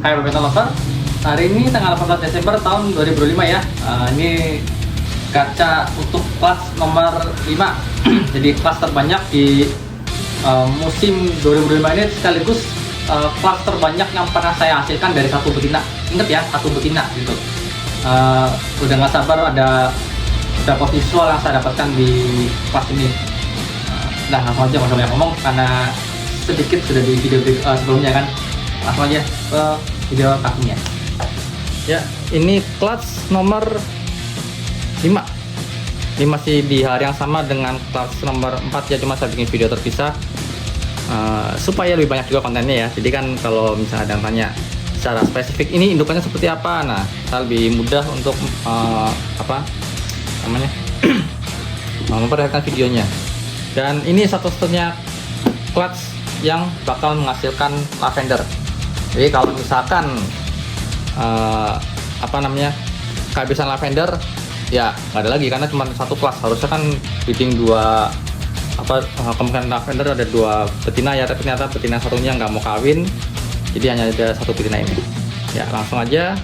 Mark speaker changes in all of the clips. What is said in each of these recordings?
Speaker 1: Hai Badminton Lover, hari ini tanggal 18 Desember tahun 2005 ya. Ini gacha untuk kelas nomor 5. Jadi kelas terbanyak di musim 2005 ini, sekaligus kelas terbanyak yang pernah saya hasilkan dari satu betina. Ingat ya, satu betina gitu. Udah nggak sabar ada beberapa visual yang saya dapatkan di kelas ini. Nah, langsung aja nggak usah banyak ngomong karena sedikit sudah di video sebelumnya kan. Langsung aja ke video packingnya. Ya, ini kelas nomor 5. Ini masih di hari yang sama dengan kelas nomor 4 ya, cuma saya bikin video terpisah supaya lebih banyak juga kontennya ya. Jadi kan kalau misalnya ada yang tanya secara spesifik ini indukannya seperti apa, nah saya lebih mudah untuk memperlihatkan videonya. Dan ini satu-satunya kelas yang bakal menghasilkan lavender. Jadi kalau misalkan kehabisan lavender ya nggak ada lagi, karena cuma satu kelas. Harusnya kan breeding kemungkinan lavender ada 2 betina ya, tapi ternyata betina satunya nggak mau kawin, jadi hanya ada 1 betina ini ya. Langsung aja.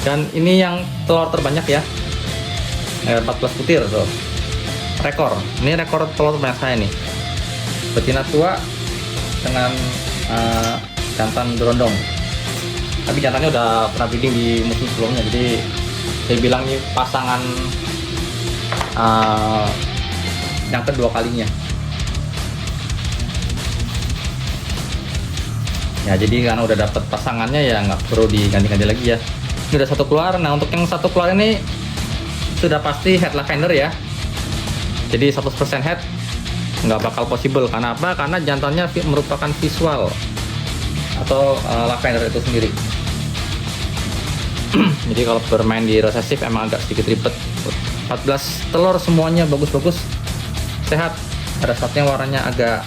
Speaker 1: Dan ini yang telur terbanyak ya, 14 butir tuh, rekor. Ini rekor telur terbanyak saya nih, betina tua dengan jantan berondong. Tapi jantannya udah pernah breeding di musim sebelumnya, jadi saya bilang ini pasangan yang kedua kalinya ya. Jadi karena udah dapet pasangannya ya nggak perlu diganti-ganti lagi ya. Ini udah satu keluar. Nah, untuk yang satu keluar ini sudah pasti head lavender ya, jadi 100% head nggak bakal possible. Karena apa? Karena jantannya merupakan visual atau lavender itu sendiri. Jadi kalau bermain di resesif emang agak sedikit ribet. 14 telur semuanya bagus-bagus, sehat. Ada satunya warnanya agak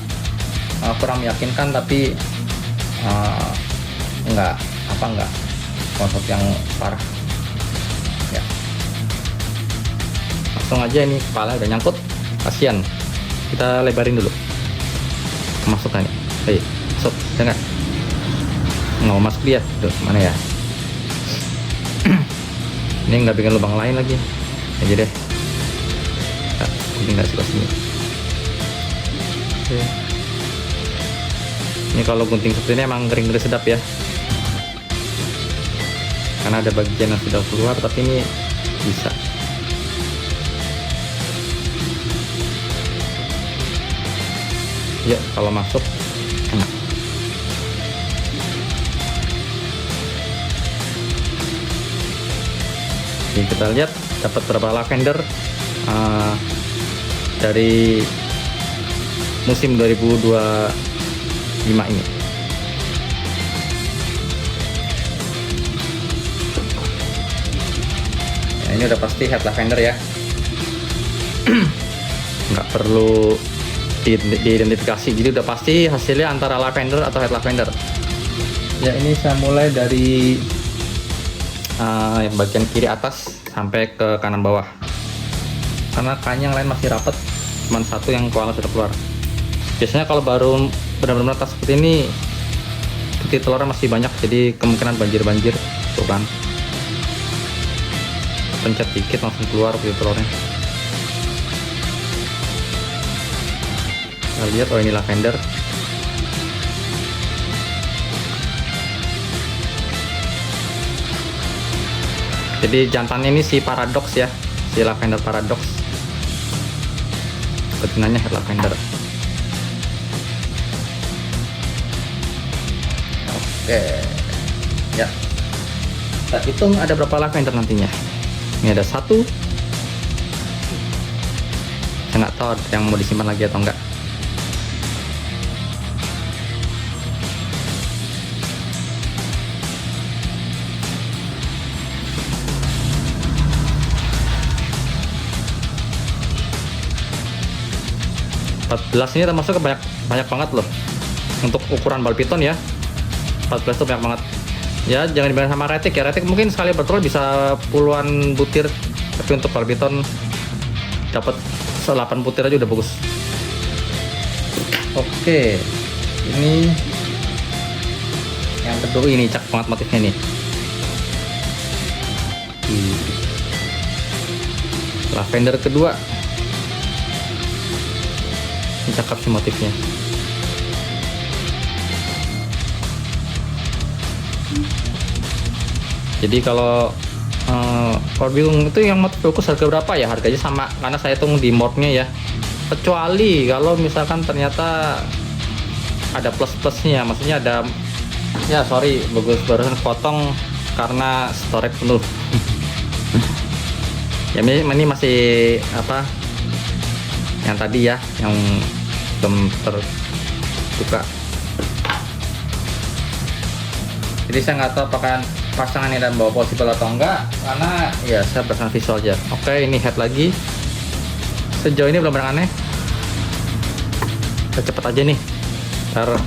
Speaker 1: kurang meyakinkan, tapi enggak konsep yang parah ya. Langsung aja, ini kepala udah nyangkut, kasihan. Kita lebarin dulu, masukkan nih. Hei, masuk, dengar nggak mau masuk dia tuh, mana ya. Ini nggak bikin lubang lain lagi aja deh. Ini nggak suka sini. Oke. Ini kalau gunting seperti ini emang ngeri sedap ya, karena ada bagian yang sudah keluar, tapi ini bisa. Ya, kalau masuk enak. Jadi kita lihat dapat berapa lavender dari musim 2025 ini. Ya, ini udah pasti head lavender ya. Nggak perlu diidentifikasi, jadi udah pasti hasilnya antara lavender atau head lavender. Ya, ini saya mulai dari yang bagian kiri atas sampai ke kanan bawah, karena kain yang lain masih rapet, cuman satu yang kepala sudah keluar. Biasanya kalau baru benar-benar atas seperti ini, putih telurnya masih banyak, jadi kemungkinan banjir tuh kan, pencet dikit langsung keluar putih telurnya. Kita lihat, oh ini lavender. Jadi jantannya ini si paradox ya, si lavender paradox. Betinanya head lavender. Oke, ya. Kita hitung ada berapa lavender nantinya. Ini ada 1. Saya nggak tahu yang mau disimpan lagi atau enggak. Ini termasuk banyak banget loh untuk ukuran ball python ya. 14 itu banyak banget ya. Jangan dibanding sama retik ya. Retik mungkin sekali bertelur bisa puluhan butir, tapi untuk ball python dapat 8 butir aja udah bagus. Oke, ini Yang kedua ini cakep banget motifnya nih. Lavender kedua. Ini cakep sih motifnya. Jadi kalau bingung itu yang motif fokus harga berapa ya? Harganya sama karena saya hitung di morgnya ya. Kecuali kalau misalkan ternyata ada plus-plusnya, maksudnya ada ya sorry bagus barusan potong karena storage penuh. Ya ini masih apa yang tadi ya yang belum terbuka. Jadi saya nggak tahu apakah pasangan ini dan bawa possible atau enggak karena ya saya berdasarkan visual aja. Oke, ini head lagi. Sejauh ini belum ada aneh. Kita cepet aja nih. Ntar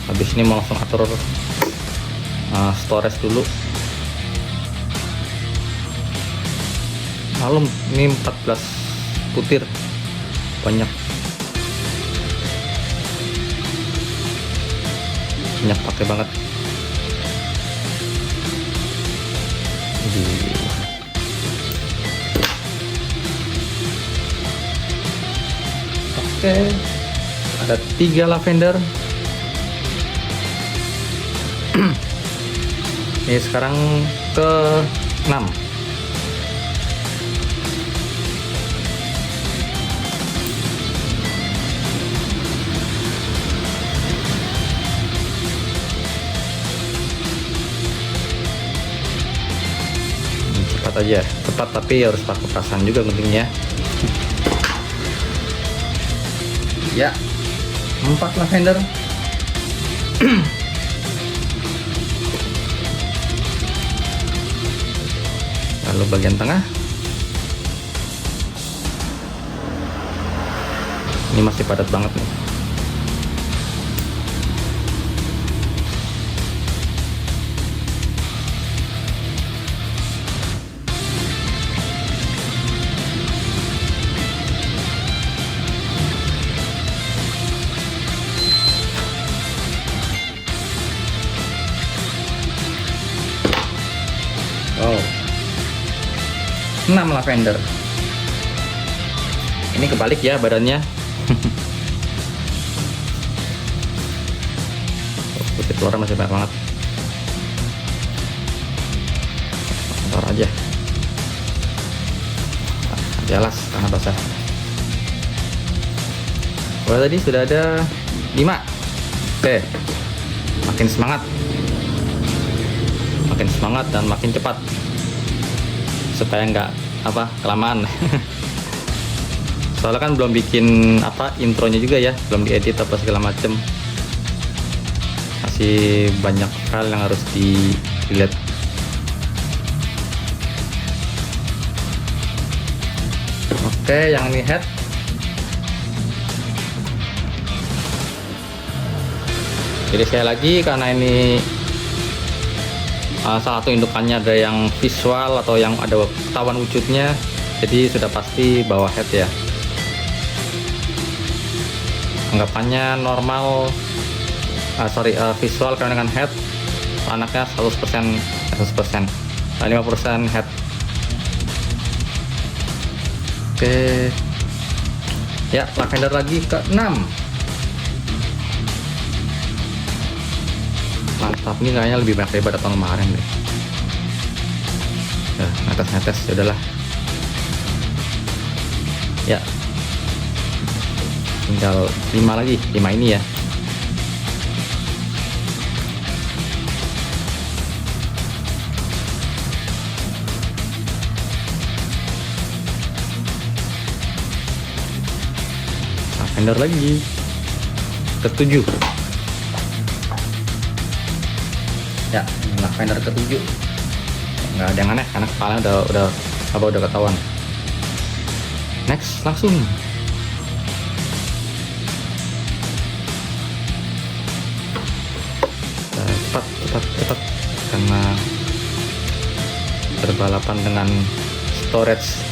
Speaker 1: habis ini mau langsung atur storage dulu. Malum ini 14 butir banyak pakai banget. Oke, ada 3 lavender. Ini sekarang ke 6. Cepat aja, cepat tapi harus pakai perasaan juga pentingnya. Ya, 4 lavender. Lalu bagian tengah ini masih padat banget nih. Wow, 6 lavender. Ini kebalik ya badannya. Putih telurnya masih banyak banget. Ntar aja. Jelas karena basah. Wah, tadi sudah ada 5. Oke, makin semangat. Makin semangat dan makin cepat supaya nggak kelamaan. Soalnya kan belum bikin intronya juga ya, belum diedit apa segala macem, masih banyak hal yang harus dilihat. Oke, yang ini head. Jadi sekali lagi karena ini salah satu indukannya ada yang visual atau yang ada ketahuan wujudnya, jadi sudah pasti bawa head ya. Anggapannya normal visual karena dengan head anaknya 100% 50% head. Oke ya, lavender lagi ke 6. Mantap, ini kayaknya lebih banyak daripada tahun kemarin deh. Ya, netes ya udahlah. Ya, tinggal 5 lagi, 5 ini ya. Lavender lagi ke-7. Ya, lavender ke-7. Nggak ada yang aneh karena kepalanya udah ketahuan. Next, langsung. Cepat karena berbalapan dengan storage.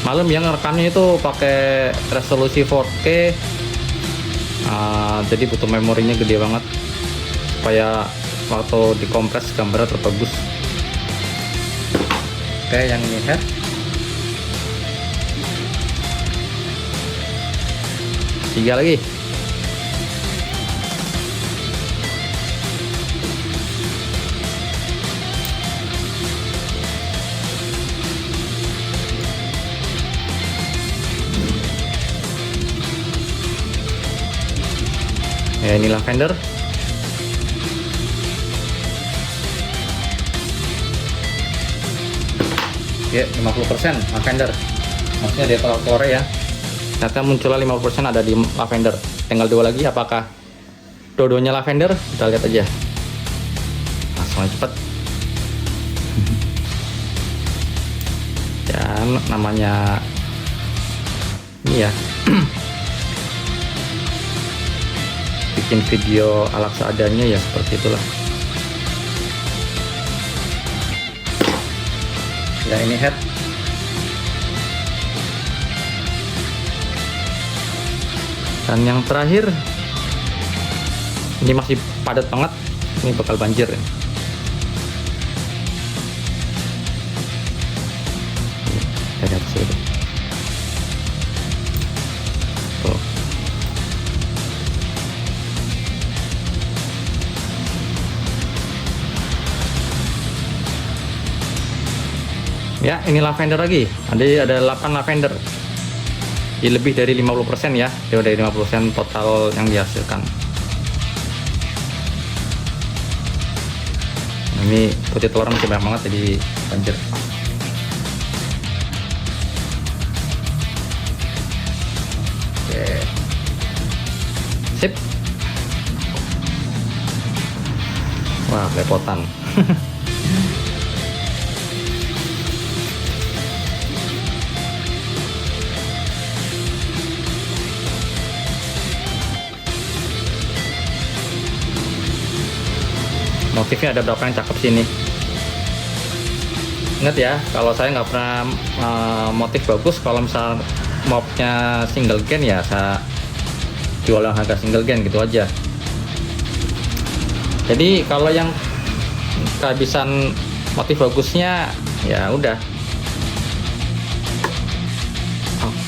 Speaker 1: Malam yang rekamnya itu pakai resolusi 4K Jadi butuh memorinya gede banget supaya waktu dikompres gambarnya terbagus. Oke, yang ini head. Tiga lagi. Ya, ini lavender. Ya, 50% lavender. Maksudnya dia kolor ya. Ternyata munculnya 50% ada di lavender. Tinggal dua lagi, apakah dua-duanya lavender? Kita lihat aja. Langsung cepet. Dan namanya ini ya. Bikin video ala seadanya ya, seperti itulah. Ya, ini head. Dan yang terakhir, ini masih padat banget, ini bakal banjir ya. Kita lihat sini. Tuh. Ya, ini lavender lagi. Ada 8 lavender. Ya, lebih dari 50% ya. Dari 50% total yang dihasilkan. Nah, ini putih telur masih banyak banget jadi banjir. Oke. Sip. Wah, belepotan. Motifnya ada berapa yang cakep sini. Ingat ya, kalau saya nggak pernah motif bagus, kalau misal mobnya single gen ya saya jual yang harga single gen gitu aja. Jadi kalau yang kehabisan motif bagusnya ya udah.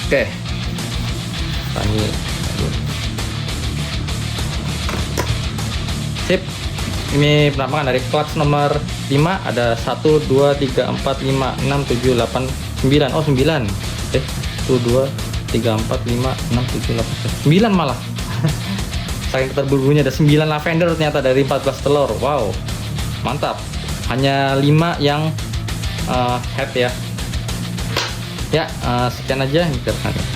Speaker 1: Oke. Ini sip. Ini penampakan dari clutch nomor 5, ada 1 2 3 4 5 6 7 8 9. Oh, 9. 1 2 3 4 5 6 7 8 9 malah. Saking terburu-burunya ada 9 lavender ternyata dari 14 telur. Wow. Mantap. Hanya 5 yang head ya. Ya, sekian aja.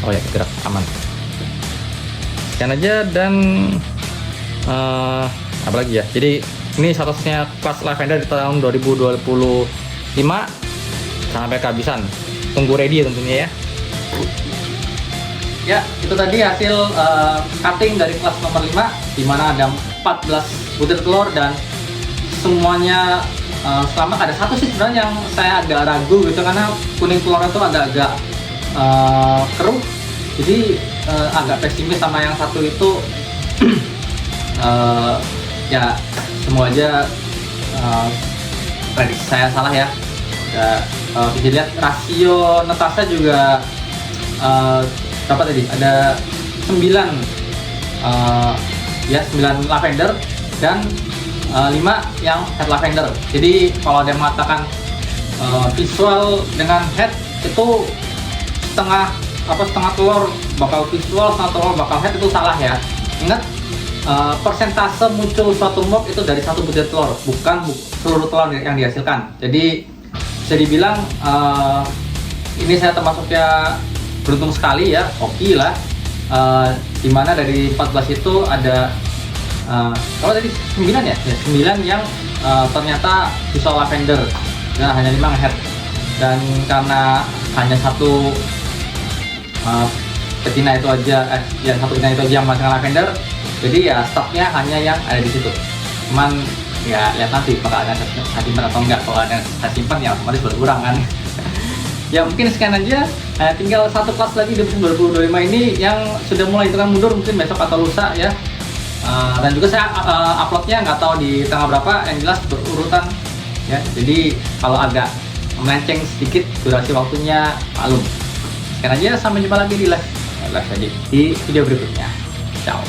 Speaker 1: Oh ya, gerak aman. Sekian aja dan apa lagi ya? Jadi ini satu-satunya kelas lavender di tahun 2025 sampai kehabisan. Tunggu ready tentunya ya. Ya, itu tadi hasil cutting dari kelas nomor 5, di mana ada 14 butir telur dan semuanya selamat. Ada satu sih sebenarnya yang saya agak ragu gitu, karena kuning telurnya itu agak-agak keruh. Jadi agak pesimis sama yang satu itu. Ya, semua aja prediksi saya salah ya. Bisa dilihat rasio netasnya juga berapa tadi? Ada 9 ya, 9 lavender dan 5 yang head lavender. Jadi kalau ada yang mengatakan visual dengan head itu setengah telur bakal visual, setengah telur bakal head, itu salah ya. Ingat, persentase muncul suatu mob itu dari satu butir telur, bukan seluruh telur yang dihasilkan. Jadi bisa dibilang ini saya termasuknya beruntung sekali ya, oke lah. Dimana dari 14 itu ada kalau tadi 9 ya, 9 yang ternyata visual lavender, nah hanya 5 head. Dan karena hanya satu betina itu aja, satu betina itu aja yang menghasilkan lavender, jadi ya stoknya hanya yang ada di situ. Cuman ya lihat nanti apakah ada saya simpan atau enggak. Kalau ada saya simpan ya otomatis berkurang kan. Ya mungkin sekian aja. Tinggal satu kelas lagi di musim 2025 ini yang sudah mulai hitungan mundur, mungkin besok atau lusa ya. Dan juga saya uploadnya nggak tahu di tanggal berapa, yang jelas berurutan ya. Jadi kalau agak melenceng sedikit durasi waktunya, maklum. Sekian aja, sampai jumpa lagi di live aja di video berikutnya. Ciao.